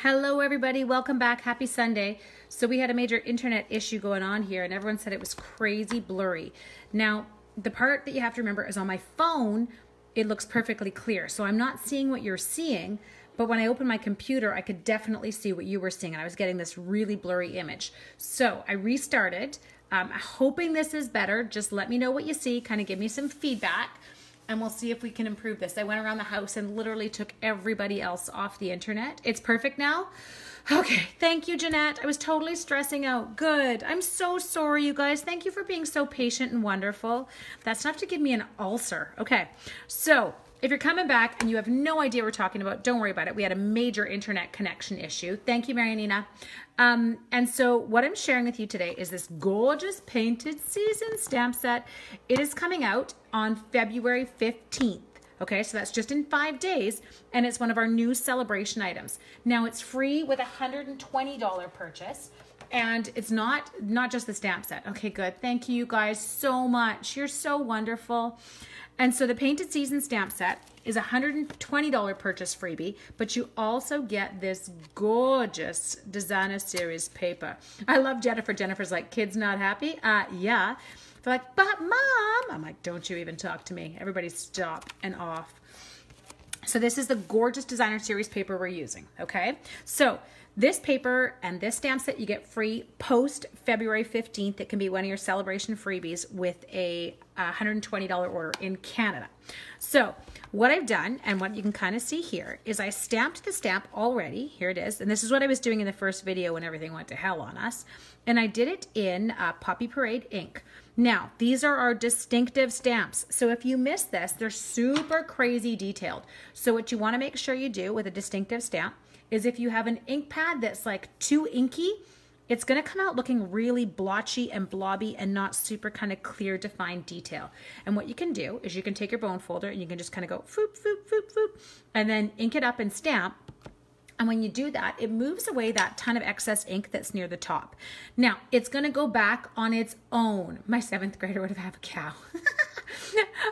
Hello everybody, welcome back. Happy Sunday. So we had a major internet issue going on here and everyone said it was crazy blurry. Now, the part that you have to remember is on my phone, it looks perfectly clear. So I'm not seeing what you're seeing, but when I opened my computer, I could definitely see what you were seeing and I was getting this really blurry image. So I restarted, hoping this is better. Just let me know what you see, kind of give me some feedback. And we'll see if we can improve this. I went around the house and literally took everybody else off the internet. It's perfect now? Okay, thank you, Jeanette. I was totally stressing out. Good. I'm so sorry, you guys. Thank you for being so patient and wonderful. That's enough to give me an ulcer. Okay, so if you're coming back and you have no idea what we're talking about, don't worry about it. We had a major internet connection issue. Thank you, Marianina. And so what I'm sharing with you today is this gorgeous painted season stamp set. It is coming out on February 15th. Okay, so that's just in 5 days, and it's one of our new celebration items. Now it's free with a $120 purchase, and it's not just the stamp set. Okay, good. Thank you guys so much. You're so wonderful. And so the painted season stamp set is a $120 purchase freebie, but you also get this gorgeous designer series paper. I love Jennifer. Jennifer's like, kids not happy? Yeah. They're like, but mom. I'm like, don't you even talk to me. Everybody stop and off. So this is the gorgeous designer series paper we're using, okay? So this paper and this stamp set you get free post February 15th. It can be one of your celebration freebies with a $120 order in Canada. So what I've done and what you can kind of see here is I stamped the stamp already. Here it is. And this is what I was doing in the first video when everything went to hell on us. And I did it in Poppy Parade ink. Now, these are our distinctive stamps. So if you miss this, they're super crazy detailed. So what you want to make sure you do with a distinctive stamp is if you have an ink pad that's like too inky, it's going to come out looking really blotchy and blobby and not super kind of clear defined detail. And what you can do is you can take your bone folder and you can just kind of go foop, foop, foop, foop, and then ink it up and stamp. And when you do that, it moves away that ton of excess ink that's near the top. Now, it's going to go back on its own. My 7th grader would have had a cow.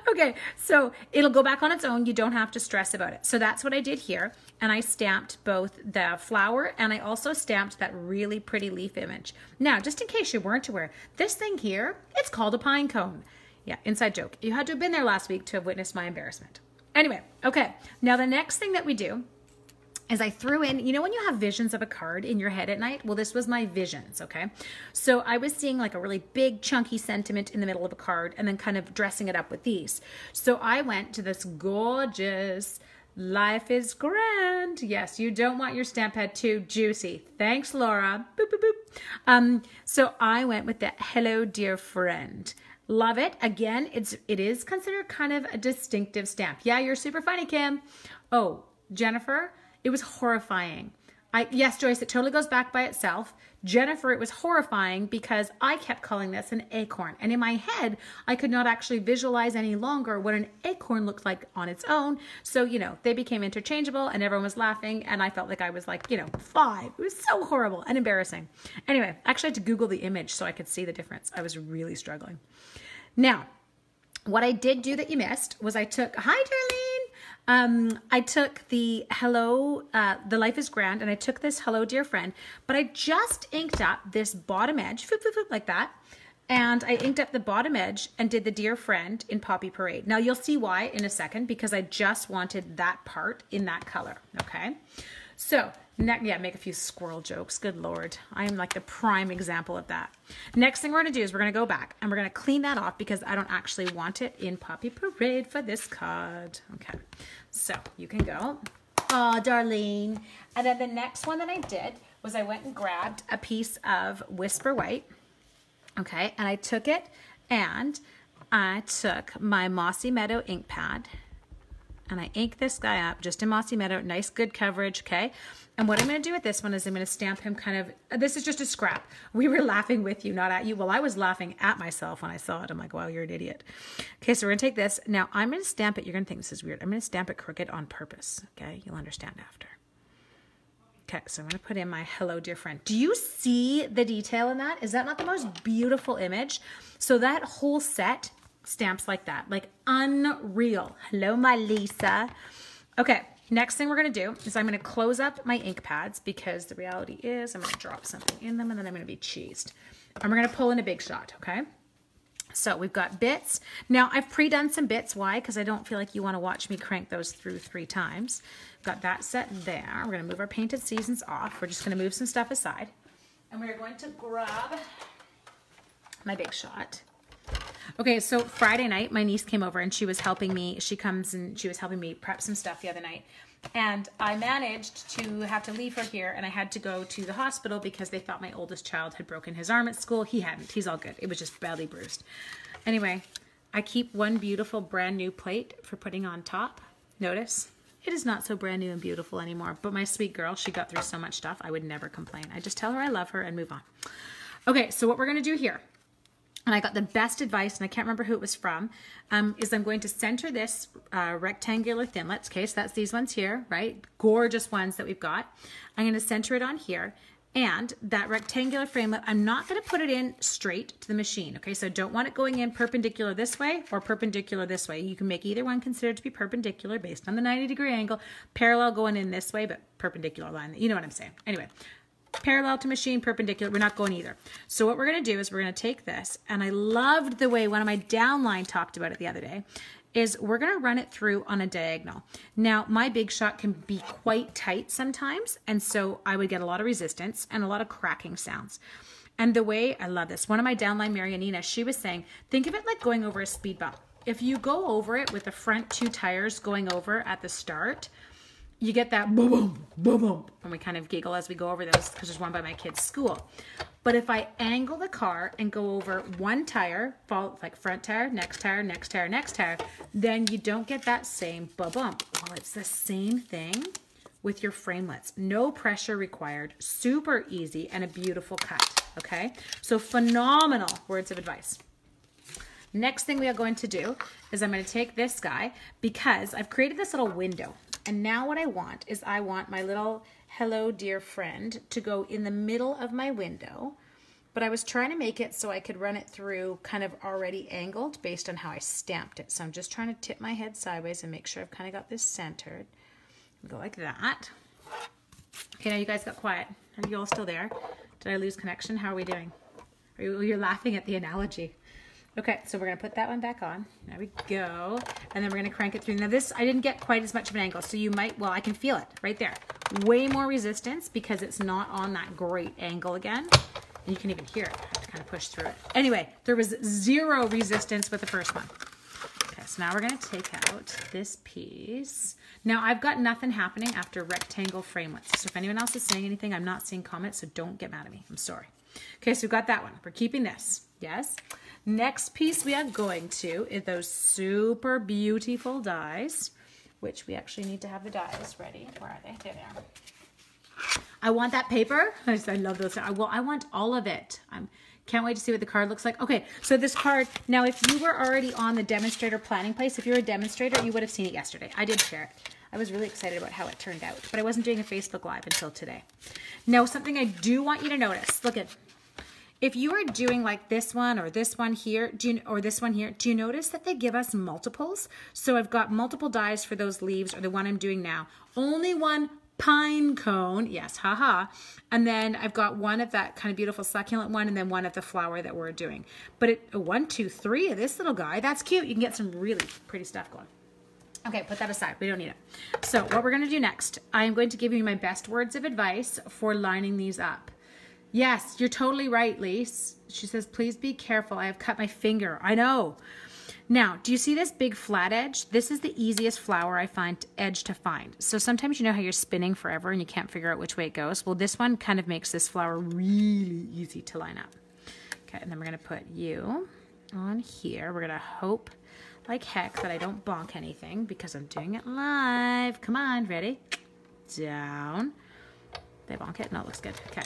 Okay, so it'll go back on its own. You don't have to stress about it. So that's what I did here. And I stamped both the flower and I also stamped that really pretty leaf image. Now, just in case you weren't aware, this thing here, it's called a pine cone. Yeah, inside joke. You had to have been there last week to have witnessed my embarrassment. Anyway, okay. Now the next thing that we do is I threw in, you know when you have visions of a card in your head at night? Well, this was my visions, okay? So I was seeing like a really big chunky sentiment in the middle of a card and then kind of dressing it up with these. So I went to this gorgeous Life is Grand. Yes, you don't want your stamp pad too juicy. Thanks, Laura. Boop, boop, boop. So I went with that Hello, Dear Friend. Love it. Again, it is considered kind of a distinctive stamp. Yeah, you're super funny, Kim. Oh, Jennifer, it was horrifying. Yes, Joyce, it totally goes back by itself. Jennifer, it was horrifying because I kept calling this an acorn. And in my head, I could not actually visualize any longer what an acorn looked like on its own. So, you know, they became interchangeable and everyone was laughing. And I felt like I was like, you know, 5. It was so horrible and embarrassing. Anyway, I actually had to Google the image so I could see the difference. I was really struggling. Now, what I did do that you missed was I took, hi, Darlene. I took the Hello, the Life is Grand, and I took this Hello, Dear Friend, but I just inked up this bottom edge, foop, foop, foop, like that, and I inked up the bottom edge and did the Dear Friend in Poppy Parade. Now, you'll see why in a second, because I just wanted that part in that color, okay? So, yeah, make a few squirrel jokes. Good Lord. I am like the prime example of that. Next thing we're going to do is we're going to go back and we're going to clean that off because I don't actually want it in Poppy Parade for this card. Okay. So you can go. Oh, Darlene. And then the next one that I did was I went and grabbed a piece of Whisper White. Okay. And I took it and I took my Mossy Meadow ink pad and I inked this guy up just in Mossy Meadow. Nice, good coverage, okay? And what I'm going to do with this one is I'm going to stamp him kind of, this is just a scrap. We were laughing with you, not at you. Well, I was laughing at myself when I saw it. I'm like, wow, you're an idiot. Okay, so we're going to take this. Now, I'm going to stamp it. You're going to think this is weird. I'm going to stamp it crooked on purpose, okay? You'll understand after. Okay, so I'm going to put in my Hello, Dear Friend. Do you see the detail in that? Is that not the most beautiful image? So that whole set stamps like that, like unreal. Hello, my Lisa. Okay, next thing we're going to do is I'm going to close up my ink pads because the reality is I'm going to drop something in them and then I'm going to be cheesed. And we're going to pull in a big shot, okay? So we've got bits. Now I've pre-done some bits. Why? Because I don't feel like you want to watch me crank those through 3 times. Got that set there. We're going to move our painted seasons off. We're just going to move some stuff aside. And we're going to grab my big shot. Okay, so Friday night, my niece came over and she was helping me. She comes and she was helping me prep some stuff the other night. And I managed to have to leave her here and I had to go to the hospital because they thought my oldest child had broken his arm at school. He hadn't. He's all good. It was just badly bruised. Anyway, I keep one beautiful brand new plate for putting on top. Notice, it is not so brand new and beautiful anymore. But my sweet girl, she got through so much stuff. I would never complain. I just tell her I love her and move on. Okay, so what we're going to do here, and I got the best advice, and I can't remember who it was from, is I'm going to center this rectangular thinlits. Okay, so that's these ones here, right? Gorgeous ones that we've got. I'm going to center it on here. And that rectangular framelit, I'm not going to put it in straight to the machine. Okay, so I don't want it going in perpendicular this way or perpendicular this way. You can make either one considered to be perpendicular based on the 90-degree angle. Parallel going in this way, but perpendicular line. You know what I'm saying. Anyway. Parallel to machine, perpendicular, we're not going either. So what we're going to do is we're going to take this, and I loved the way one of my downline talked about it the other day, is we're going to run it through on a diagonal. Now, my big shot can be quite tight sometimes, and so I would get a lot of resistance and a lot of cracking sounds. And the way, I love this, one of my downline, Marianina, she was saying, think of it like going over a speed bump. If you go over it with the front 2 tires going over at the start, you get that boom, boom, boom, boom. And we kind of giggle as we go over those because there's one by my kid's school. But if I angle the car and go over 1 tire, like front tire, next tire, next tire, next tire, then you don't get that same boom, boom. Well, it's the same thing with your framelits. No pressure required, super easy, and a beautiful cut, okay? So phenomenal words of advice. Next thing we are going to do is I'm going to take this guy because I've created this little window. And now what I want is I want my little hello dear friend to go in the middle of my window, but I was trying to make it so I could run it through kind of already angled based on how I stamped it. So I'm just trying to tip my head sideways and make sure I've kind of got this centered. Go like that. Okay, now you guys got quiet. Are you all still there? Did I lose connection? How are we doing? You're laughing at the analogy. Okay, so we're going to put that one back on. There we go. And then we're going to crank it through. Now this, I didn't get quite as much of an angle, so you might, well, I can feel it right there. Way more resistance because it's not on that great angle again. And you can even hear it. I have to kind of push through it. Anyway, there was 0 resistance with the first one. Okay, so now we're going to take out this piece. Now I've got nothing happening after rectangle framelits. So if anyone else is saying anything, I'm not seeing comments, so don't get mad at me. I'm sorry. Okay, so we've got that one. We're keeping this. Yes. Next piece we are going to is those super beautiful dies, which we actually need to have the dies ready. Where are they? There they are. I want that paper. I love those. I want all of it. Can't wait to see what the card looks like. Okay, so this card, now if you were already on the demonstrator planning place, if you're a demonstrator, you would have seen it yesterday. I did share it. I was really excited about how it turned out, but I wasn't doing a Facebook Live until today. Now, something I do want you to notice, look at, if you are doing like this one or this one here, or this one here, do you notice that they give us multiples? So I've got multiple dies for those leaves, or the one I'm doing now. Only one pine cone, yes, haha. And then I've got one of that kind of beautiful succulent one, and then one of the flower that we're doing. But 1, 2, 3 of this little guy, that's cute. You can get some really pretty stuff going. Okay, put that aside. We don't need it. So what we're going to do next, I am going to give you my best words of advice for lining these up. Yes, you're totally right, Lise. She says, please be careful. I have cut my finger. I know. Now, do you see this big flat edge? This is the easiest flower I find edge to find. So sometimes you know how you're spinning forever and you can't figure out which way it goes. Well, this one kind of makes this flower really easy to line up. Okay, and then we're going to put you on here. We're going to hope like heck that I don't bonk anything because I'm doing it live. Come on, ready? Down. Did I bonk it? No, it looks good. Okay.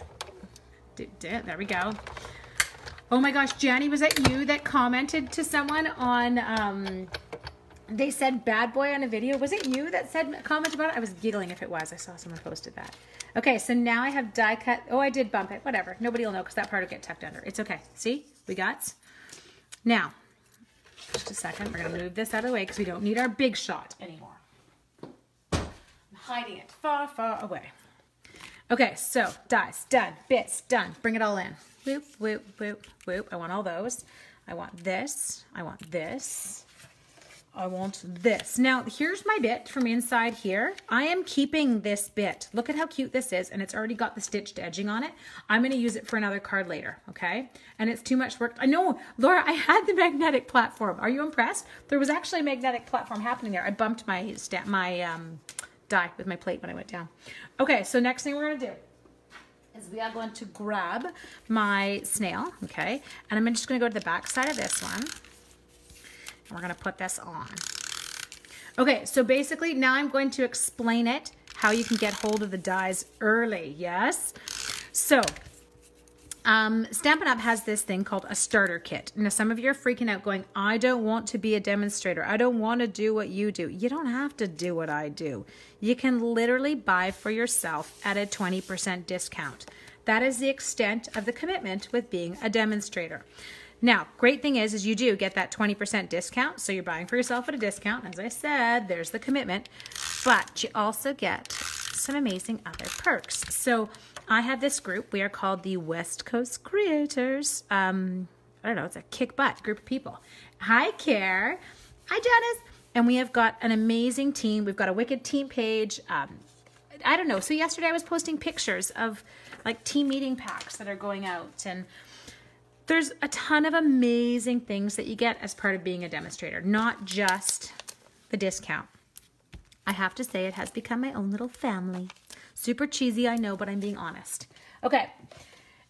There we go. Oh my gosh, Jenny, was that you that commented to someone on, they said bad boy on a video? Was it you that said comment about it? I was giggling if it was. I saw someone posted that. Okay, so now I have die cut. Oh, I did bump it. Whatever. Nobody will know because that part will get tucked under. It's okay. See? We got. Now, just a second. We're going to move this out of the way because we don't need our big shot anymore. I'm hiding it far, far away. Okay, so dies, done, bits, done. Bring it all in. Whoop, whoop, whoop, whoop. I want all those. I want this. I want this. I want this. Now, here's my bit from inside here. I am keeping this bit. Look at how cute this is, and it's already got the stitched edging on it. I'm going to use it for another card later, okay? And it's too much work. I know, Laura, I had the magnetic platform. Are you impressed? There was actually a magnetic platform happening there. I bumped my die with my plate when I went down. Okay, so next thing we're going to do is we are going to grab my snail, okay? And I'm just going to go to the back side of this one. And we're going to put this on. Okay, so basically now I'm going to explain it, how you can get hold of the dies early, yes? So, Stampin' Up! Has this thing called a starter kit. Now, some of you are freaking out going, I don't want to be a demonstrator. I don't want to do what you do. You don't have to do what I do. You can literally buy for yourself at a 20% discount. That is the extent of the commitment with being a demonstrator. Now, great thing is you do get that 20% discount. So you're buying for yourself at a discount. As I said, there's the commitment. But you also get some amazing other perks. So I have this group. We are called the West Coast Creators. I don't know. It's a kick butt group of people. Hi, Care. Hi, Janice. And we have got an amazing team. We've got a wicked team page. I don't know. So yesterday I was posting pictures of like team meeting packs that are going out, and there's a ton of amazing things that you get as part of being a demonstrator, not just the discount. I have to say it has become my own little family. Super cheesy, I know, but I'm being honest. Okay.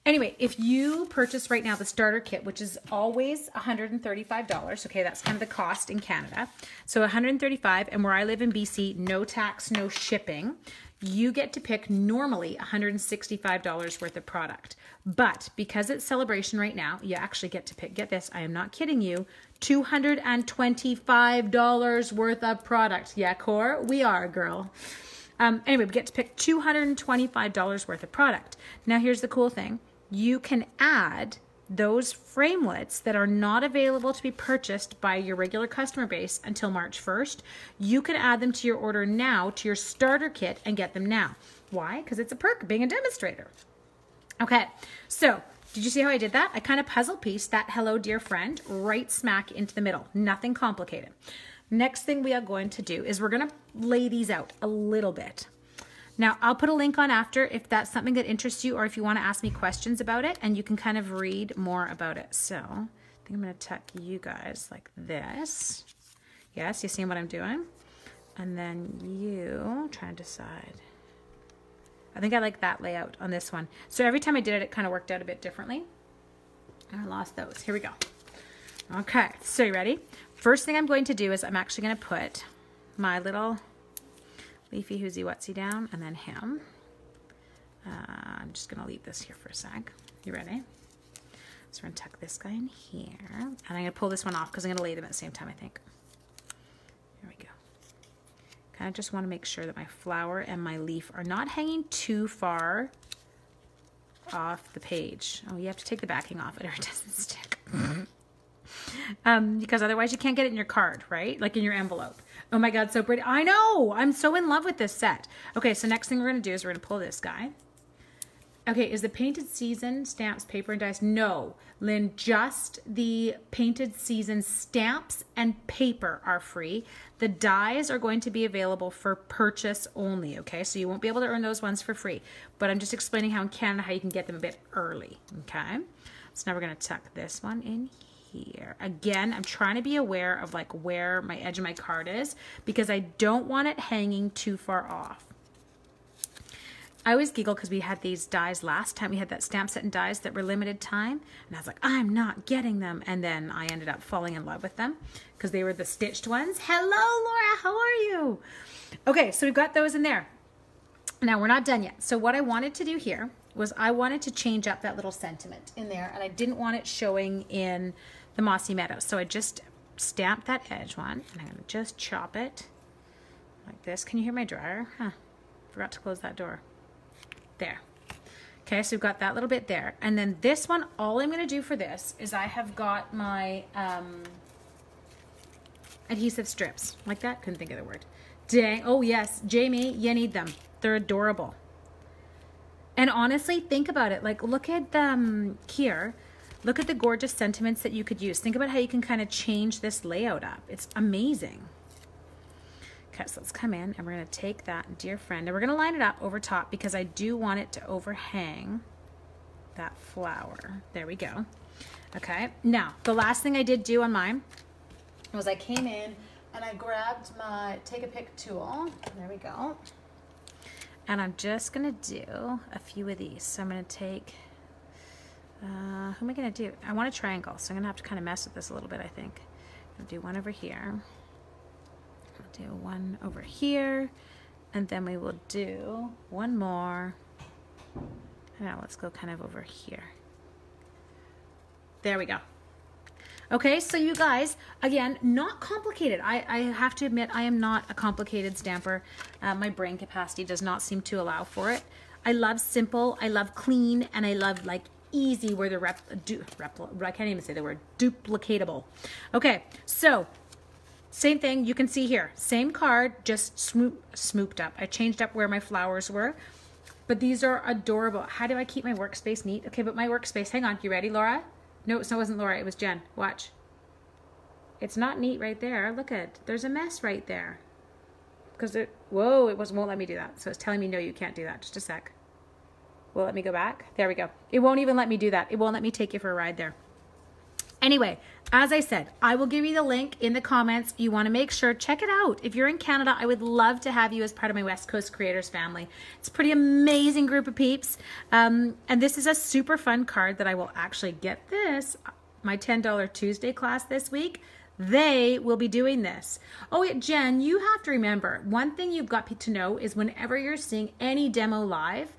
Anyway, if you purchase right now the starter kit, which is always $135, okay, that's kind of the cost in Canada. So $135, and where I live in BC, no tax, no shipping. You get to pick normally $165 worth of product. But because it's celebration right now, you actually get to pick, get this, I am not kidding you, $225 worth of product. Yeah, Cor, we are, girl. Anyway, we get to pick $225 worth of product. Now, here's the cool thing. You can add those framelits that are not available to be purchased by your regular customer base until March 1st. You can add them to your order now, to your starter kit, and get them now. Why? Because it's a perk of being a demonstrator. Okay, so did you see how I did that? I kind of puzzle pieced that hello dear friend right smack into the middle. Nothing complicated. Next thing we are going to do is we're going to lay these out a little bit. Now, I'll put a link on after if that's something that interests you, or if you want to ask me questions about it, and you can kind of read more about it. So I think I'm going to tuck you guys like this. Yes, you see what I'm doing? And then you try and decide. I think I like that layout on this one. So every time I did it, it kind of worked out a bit differently. And I lost those. Here we go. Okay, so you ready? First thing I'm going to do is I'm actually going to put my little Leafy Whoosie Whatsy down, and then him. I'm just going to leave this here for a sec. You ready? So we're going to tuck this guy in here. And I'm going to pull this one off because I'm going to lay them at the same time, I think. Here we go. Kind of just want to make sure that my flower and my leaf are not hanging too far off the page. Oh, you have to take the backing off it or it doesn't stick. Because otherwise you can't get it in your card, right? Like in your envelope. Oh my God, so pretty. I know, I'm so in love with this set. Okay, so next thing we're gonna do is we're gonna pull this guy. Okay, is the Painted Season stamps, paper, and dies? No, Lynn, just the Painted Season stamps and paper are free. The dies are going to be available for purchase only, okay? So you won't be able to earn those ones for free, but I'm just explaining how in Canada, how you can get them a bit early, okay? So now we're gonna tuck this one in here. Again, I'm trying to be aware of like where my edge of my card is because I don't want it hanging too far off. I always giggle because we had these dies last time. We had that stamp set and dies that were limited time. And I was like, I'm not getting them. And then I ended up falling in love with them because they were the stitched ones. Hello, Laura. How are you? Okay, so we've got those in there. Now, we're not done yet. So what I wanted to do here was I wanted to change up that little sentiment in there. And I didn't want it showing in the Mossy Meadows. So I just stamped that edge one. And I'm going to just chop it like this. Can you hear my dryer? Huh. Forgot to close that door. There. Okay, so we've got that little bit there. And then this one, all I'm going to do for this is I have got my adhesive strips. Like that? Couldn't think of the word. Dang. Oh, yes. Jamie, you need them. They're adorable. And honestly, think about it. Like, look at them here. Look at the gorgeous sentiments that you could use. Think about how you can kind of change this layout up. It's amazing. Okay, so let's come in and we're going to take that, dear friend, and we're going to line it up over top because I do want it to overhang that flower. There we go. Okay, now the last thing I did do on mine was I came in and I grabbed my take a pick tool. There we go. And I'm just gonna do a few of these. So I'm gonna take, who am I gonna do? I want a triangle, so I'm gonna have to kind of mess with this a little bit, I think. I'll do one over here. I'll do one over here. And then we will do one more. Now let's go kind of over here. There we go. Okay, so you guys, again, not complicated. I have to admit, I am not a complicated stamper. My brain capacity does not seem to allow for it. I love simple, I love clean, and I love like easy where the I can't even say the word, duplicatable. Okay, so same thing you can see here. Same card, just smooped up. I changed up where my flowers were, but these are adorable. How do I keep my workspace neat? Okay, but my workspace, hang on, you ready, Laura? No, it wasn't Laura, it was Jen. Watch. It's not neat right there. Look at, there's a mess right there. Because it, whoa, it won't let me do that. So it's telling me, no, you can't do that. Just a sec. Will it let me go back? There we go. It won't even let me do that. It won't let me take you for a ride there. Anyway, as I said, I will give you the link in the comments. You want to make sure, check it out. If you're in Canada, I would love to have you as part of my West Coast Creators family. It's a pretty amazing group of peeps. And this is a super fun card that I will actually get this, my $10 Tuesday class this week. They will be doing this. Oh, yeah, Jen, you have to remember, one thing you've got to know is whenever you're seeing any demo live,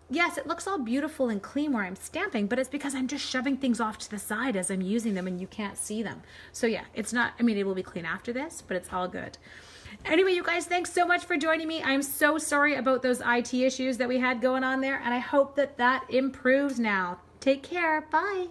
yes, it looks all beautiful and clean where I'm stamping, but it's because I'm just shoving things off to the side as I'm using them and you can't see them. So yeah, it's not, I mean, it will be clean after this, but it's all good. Anyway, you guys, thanks so much for joining me. I'm so sorry about those IT issues that we had going on there, and I hope that that improves now. Take care. Bye.